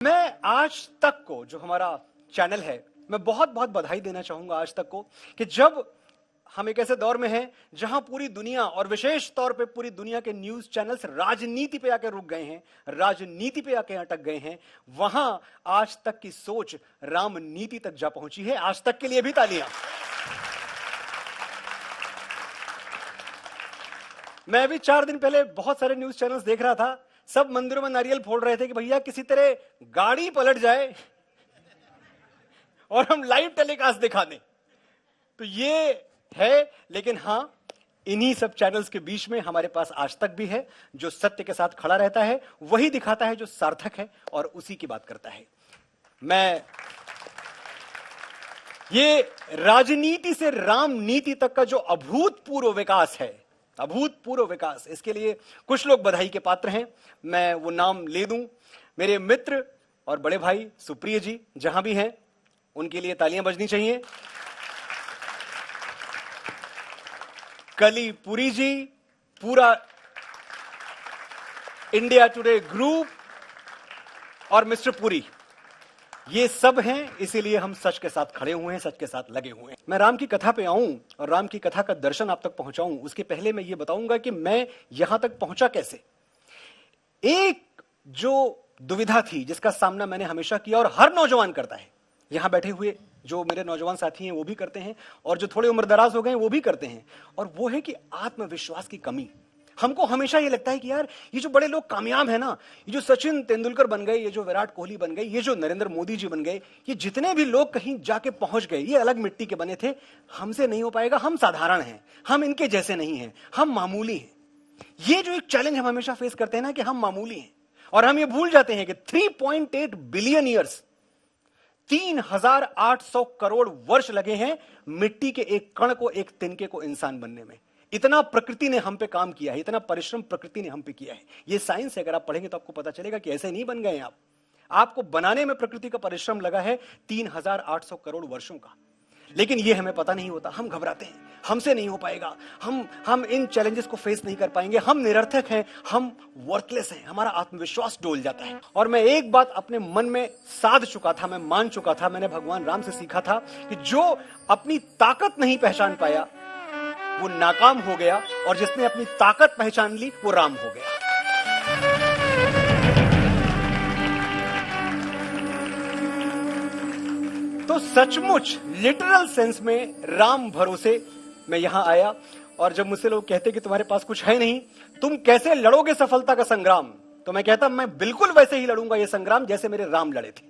मैं आज तक को, जो हमारा चैनल है, मैं बहुत बहुत बधाई देना चाहूंगा आज तक को कि जब हम एक ऐसे दौर में हैं जहां पूरी दुनिया और विशेष तौर पे पूरी दुनिया के न्यूज चैनल्स राजनीति पे आके रुक गए हैं, राजनीति पे आके अटक गए हैं, वहां आज तक की सोच रामनीति तक जा पहुंची है। आज तक के लिए भी तालियां। मैं अभी 4 दिन पहले बहुत सारे न्यूज चैनल्स देख रहा था, सब मंदिरों में नारियल फोड़ रहे थे कि भैया किसी तरह गाड़ी पलट जाए और हम लाइव टेलीकास्ट दिखा दें। तो ये है, लेकिन हां, इन्हीं सब चैनल्स के बीच में हमारे पास आज तक भी है जो सत्य के साथ खड़ा रहता है, वही दिखाता है जो सार्थक है और उसी की बात करता है। मैं ये राजनीति से रामनीति तक का जो अभूतपूर्व विकास है, अभूतपूर्व विकास, इसके लिए कुछ लोग बधाई के पात्र हैं। मैं वो नाम ले दूं, मेरे मित्र और बड़े भाई सुप्रिय जी जहां भी हैं, उनके लिए तालियां बजनी चाहिए। कली पुरी जी, पूरा इंडिया टुडे ग्रुप और मिस्टर पुरी, ये सब हैं, इसीलिए हम सच के साथ खड़े हुए हैं, सच के साथ लगे हुए हैं। मैं राम की कथा पे आऊं और राम की कथा का दर्शन आप तक पहुंचाऊं, उसके पहले मैं ये बताऊंगा कि मैं यहां तक पहुंचा कैसे। एक जो दुविधा थी जिसका सामना मैंने हमेशा किया और हर नौजवान करता है, यहां बैठे हुए जो मेरे नौजवान साथी हैं वो भी करते हैं और जो थोड़े उम्रदराज हो गए हैं वो भी करते हैं, और वो है कि आत्मविश्वास की कमी। हमको हमेशा ये लगता है कि यार ये जो बड़े लोग कामयाब है ना, ये जो सचिन तेंदुलकर बन गए, ये जो विराट कोहली बन गए, ये जो नरेंद्र मोदी जी बन गए, ये जितने भी लोग कहीं जाके पहुंच गए, ये अलग मिट्टी के बने थे, हमसे नहीं हो पाएगा, हम साधारण हैं, हम इनके जैसे नहीं हैं, हम मामूली हैं। ये जो एक चैलेंज हम हमेशा फेस करते हैं ना कि हम मामूली हैं, और हम ये भूल जाते हैं कि 3.8 बिलियन ईयर्स, 3800 करोड़ वर्ष लगे हैं मिट्टी के एक कण को, एक तिनके को इंसान बनने में। इतना प्रकृति ने हम पे काम किया है, इतना परिश्रम प्रकृति ने हम पे किया है। ये साइंस है, अगर आप पढ़ेंगे तो आपको पता चलेगा कि ऐसे नहीं बन गए आप। आपको बनाने में प्रकृति का परिश्रम लगा है 3800 करोड़ वर्षों का। लेकिन ये हमें पता नहीं होता, हम घबराते हैं, हमसे नहीं हो पाएगा, हम इन चैलेंजेस को फेस नहीं कर पाएंगे, हम निरर्थक हैं, हम वर्थलेस हैं, हमारा आत्मविश्वास डोल जाता है। और मैं एक बात अपने मन में साध चुका था, मैं मान चुका था, मैंने भगवान राम से सीखा था कि जो अपनी ताकत नहीं पहचान पाया वो नाकाम हो गया, और जिसने अपनी ताकत पहचान ली वो राम हो गया। तो सचमुच लिटरल सेंस में राम भरोसे मैं यहां आया, और जब मुझसे लोग कहते कि तुम्हारे पास कुछ है नहीं, तुम कैसे लड़ोगे सफलता का संग्राम, तो मैं कहता मैं बिल्कुल वैसे ही लड़ूंगा ये संग्राम जैसे मेरे राम लड़े थे।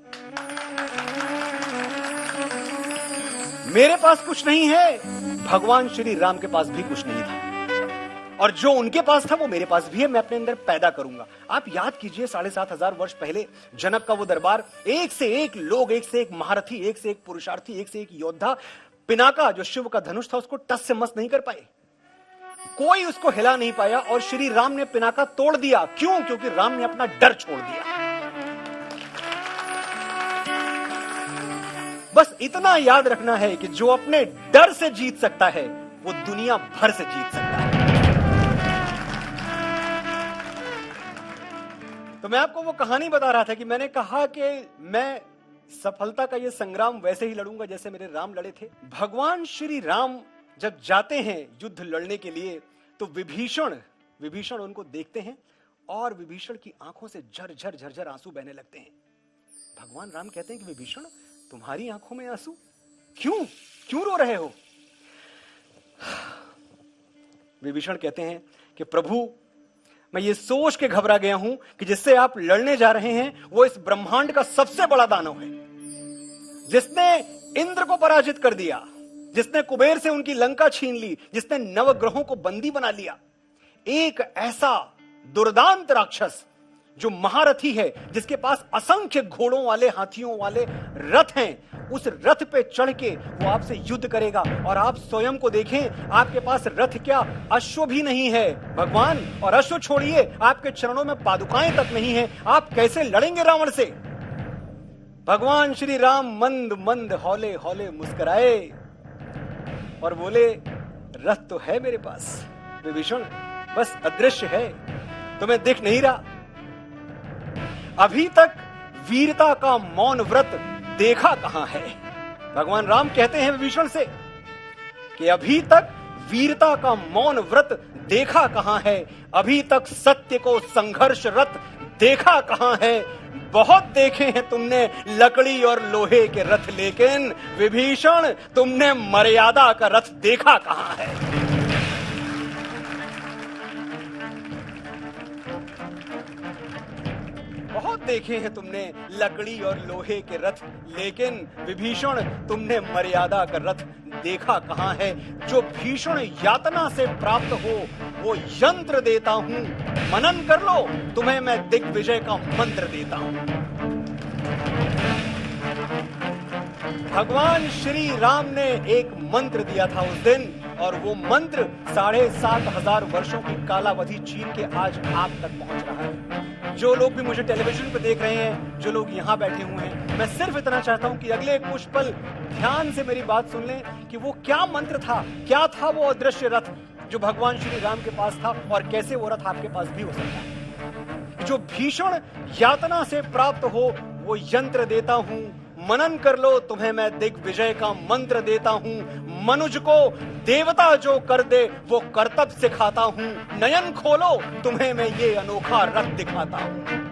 मेरे पास कुछ नहीं है, भगवान श्री राम के पास भी कुछ नहीं था, और जो उनके पास था वो मेरे पास भी है, मैं अपने अंदर पैदा करूंगा। आप याद कीजिए 7500 वर्ष पहले जनक का वो दरबार, एक से एक लोग, एक से एक महारथी, एक से एक पुरुषार्थी, एक से एक योद्धा, पिनाका जो शिव का धनुष था उसको टस से मस नहीं कर पाए, कोई उसको हिला नहीं पाया, और श्री राम ने पिनाका तोड़ दिया। क्यों? क्योंकि राम ने अपना डर छोड़ दिया। बस इतना याद रखना है कि जो अपने डर से जीत सकता है वो दुनिया भर से जीत सकता है। तो मैं आपको वो कहानी बता रहा था कि मैंने कहा कि मैं सफलता का ये संग्राम वैसे ही लड़ूंगा जैसे मेरे राम लड़े थे। भगवान श्री राम जब जाते हैं युद्ध लड़ने के लिए, तो विभीषण उनको देखते हैं और विभीषण की आंखों से झरझर झरझर आंसू बहने लगते हैं। भगवान राम कहते हैं कि विभीषण, तुम्हारी आंखों में आंसू क्यों रो रहे हो? विभीषण कहते हैं कि प्रभु, मैं ये सोच के घबरा गया हूं कि जिससे आप लड़ने जा रहे हैं वो इस ब्रह्मांड का सबसे बड़ा दानव है, जिसने इंद्र को पराजित कर दिया, जिसने कुबेर से उनकी लंका छीन ली, जिसने नवग्रहों को बंदी बना लिया। एक ऐसा दुर्दांत राक्षस जो महारथी है, जिसके पास असंख्य घोड़ों वाले, हाथियों वाले रथ हैं, उस रथ पे चढ़ के वो आपसे युद्ध करेगा, और आप स्वयं को देखें, आपके पास रथ क्या, अश्व भी नहीं है भगवान, और अश्व छोड़िए, आपके चरणों में पादुकाएं तक नहीं है, आप कैसे लड़ेंगे रावण से? भगवान श्री राम मंद मंद हौले हौले मुस्कुराए और बोले, रथ तो है मेरे पास विभीषण, बस अदृश्य है, तुम्हें दिख नहीं रहा। अभी तक वीरता का मौन व्रत देखा कहां है। भगवान राम कहते हैं विभीषण से कि अभी तक वीरता का मौन व्रत देखा कहां है, अभी तक सत्य को संघर्षरत देखा कहां है। बहुत देखे हैं तुमने लकड़ी और लोहे के रथ, लेकिन विभीषण तुमने मर्यादा का रथ देखा कहां है। बहुत देखे हैं तुमने लकड़ी और लोहे के रथ, लेकिन विभीषण तुमने मर्यादा का रथ देखा कहां है। जो भीषण यातना से प्राप्त हो वो यंत्र देता हूं, मनन कर लो तुम्हें मैं दिग्विजय का मंत्र देता हूं। भगवान श्री राम ने एक मंत्र दिया था उस दिन, और वो मंत्र 7,500 वर्षों की कालावधि चीर के आज आप तक पहुंच रहा है। जो लोग भी मुझे टेलीविजन पर देख रहे हैं, जो लोग यहां बैठे हुए हैं, मैं सिर्फ इतना चाहता हूं कि अगले कुछ पल ध्यान से मेरी बात सुन लें कि वो क्या मंत्र था, क्या था वो अदृश्य रथ जो भगवान श्री राम के पास था, और कैसे वो रथ आपके पास भी हो सकता है। जो भीषण यातना से प्राप्त हो वो यंत्र देता हूं, मनन कर लो तुम्हें मैं दिग्विजय का मंत्र देता हूं। मनुज को देवता जो कर दे वो कर्तव्य सिखाता हूं। नयन खोलो तुम्हें मैं ये अनोखा रथ दिखाता हूं।